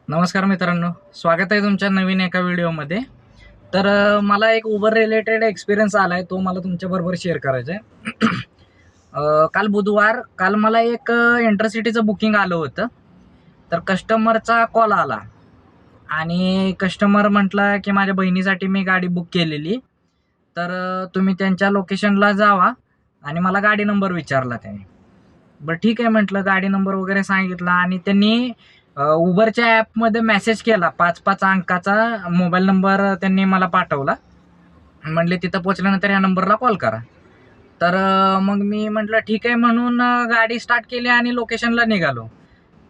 नमस्कार मित्रांनो, स्वागत आहे तुमच्या नवीन एका व्हिडिओमध्ये. मला एक उबर रिलेटेड एक्सपिरियन्स आला आहे, तो मला तुमच्याबरोबर शेअर करायचा आहे. काल मला एक इंटरसिटीचं बुकिंग आलं होतं. तर कस्टमरचा कॉल आला आणि कस्टमर म्हटलं की माझ्या बहिणीसाठी मी गाडी बुक केलेली. तुम्ही त्यांच्या लोकेशनला जावा आणि मला गाडी नंबर विचारला त्याने. बरं ठीक आहे म्हटलं, गाडी नंबर वगैरे सांगितला आणि त्यांनी उबरच्या ॲपमध्ये मेसेज केला. 5-5 अंकाचा मोबाईल नंबर त्यांनी मला पाठवला. म्हटले तिथं पोहोचल्यानंतर या नंबरला कॉल करा. मग मी म्हटलं ठीक आहे म्हणून गाडी स्टार्ट केली आणि लोकेशनला निघालो.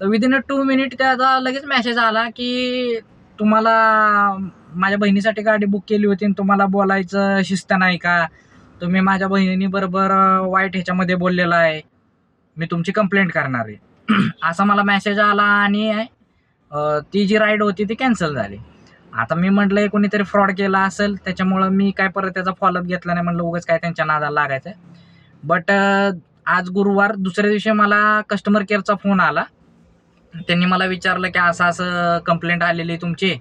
तर विदिन 2 मिनिट त्याचा लगेच मेसेज आला की तुम्हाला माझ्या बहिणीसाठी गाडी बुक केली होती आणि तुम्हाला बोलायचं शिस्त नाही का? तुम्ही माझ्या बहिणीबरोबर वाईट ह्याच्यामध्ये बोललेला आहे. मी तुमची कंप्लेंट करणार आहे. असा मला मेसेज आला आणि ती जी राईड होती ती कॅन्सल झाली. आता मी म्हटलं हे कोणीतरी फ्रॉड केला असेल, त्याच्यामुळं मी काय परत त्याचा फॉलोअप घेतला नाही. म्हटलं उगाच काय त्यांच्या नादाला लागायचं. बट आज गुरुवार, दुसऱ्या दिवशी मला कस्टमर केअरचा फोन आला. त्यांनी मला विचारलं की असं-असं कंप्लेंट आलेली आहे तुमची.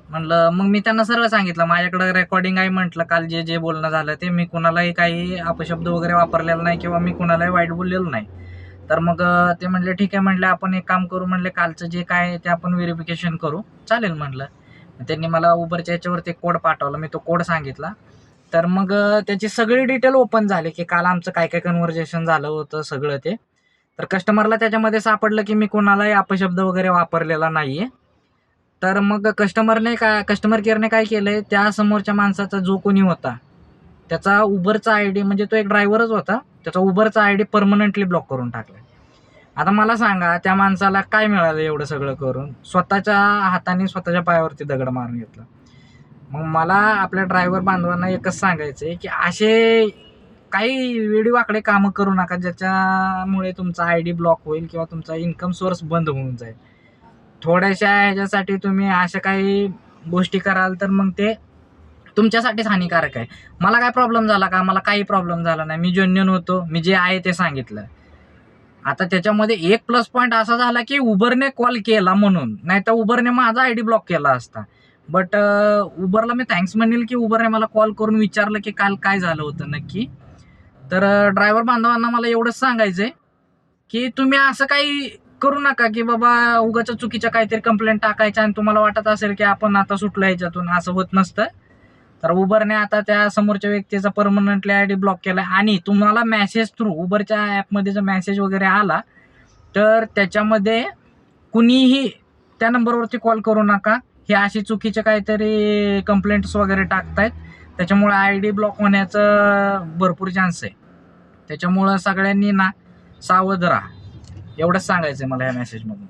म्हणलं मग मी त्यांना सरळ सांगितलं, माझ्याकडं रेकॉर्डिंग आहे म्हटलं, काल जे बोलणं झालं ते. मी कुणालाही काही अपशब्द वगैरे वापरलेला नाही किंवा मी कुणालाही वाईट बोललेलं नाही. ते म्हटले ठीक आहे, म्हटले आपण एक काम करू, म्हटले कालचं जे काय आहे ते आपण व्हेरिफिकेशन करू. चालेल म्हटलं. त्यांनी मला उबरच्या ह्याच्यावरती कोड पाठवला. मी तो कोड सांगितला. त्याची सगळी डिटेल ओपन झाली की काल आमचं काय-काय कन्व्हर्सेशन झालं होतं सगळं ते. तर कस्टमरला त्याच्यामध्ये सापडलं की मी कोणालाही अपशब्द वगैरे वापरलेला नाहीये. कस्टमर केअरने काय केलंय, त्या समोरच्या माणसाचा जो कोणी होता, त्याचा उबरचा आयडी, म्हणजे तो एक ड्रायव्हरच होता, त्याचा उबरचा आयडी परमनंटली ब्लॉक करून टाकलाय. आता मला सांगा, त्या माणसाला काय मिळालं एवढं सगळं करून? स्वतःच्या हाताने स्वतःच्या पायावरती दगड मारून घेतला. मग मला आपल्या ड्रायव्हर बांधवांना एकच सांगायचंय की असे काही वेडीवाकडे कामं करू नका, ज्याच्यामुळे तुमचा आयडी ब्लॉक होईल किंवा तुमचा इन्कम सोर्स बंद होऊन जाईल. थोड्याशा ह्याच्यासाठी तुम्ही अशा काही गोष्टी कराल तर मग ते तुमच्यासाठीच हानिकारक आहे. मला काय प्रॉब्लेम झाला का? मला काही प्रॉब्लेम झाला नाही. मी जेन्युइन होतो. मी जे आहे ते सांगितलं. आता त्याच्यामध्ये एक प्लस पॉइंट असा झाला की उबरने कॉल केला म्हणून, नाहीतर उबरने माझा आयडी ब्लॉक केला असता. उबरला मी थँक्स म्हणेल की उबरने मला कॉल करून विचारलं की काल काय झालं होतं नक्की. ड्रायव्हर बांधवांना मला एवढंच सांगायचंय की तुम्ही असं काही करू नका की बाबा उगाच चुकीच्या काहीतरी कंप्लेंट टाकायच्या आणि तुम्हाला वाटत असेल की आपण आता सुटलो ह्याच्यातून. असं होत नसतं. तर उबरने आता त्या समोरच्या व्यक्तीचा परमनंटली आयडी ब्लॉक केलाय आणि तुम्हाला मेसेज थ्रू उबरच्या ॲपमध्ये जर मेसेज वगैरे आला, तर त्याच्यामध्ये कुणीही त्या नंबरवरती कॉल करू नका. हे अशी चुकीचे काहीतरी कंप्लेंट्स वगैरे टाकतायत. त्याच्यामुळे आयडी ब्लॉक होण्याचं भरपूर चान्स आहे. त्याच्यामुळं सगळ्यांनी ना सावध राहा. एवढंच सांगायचंय मला या मेसेजमधून.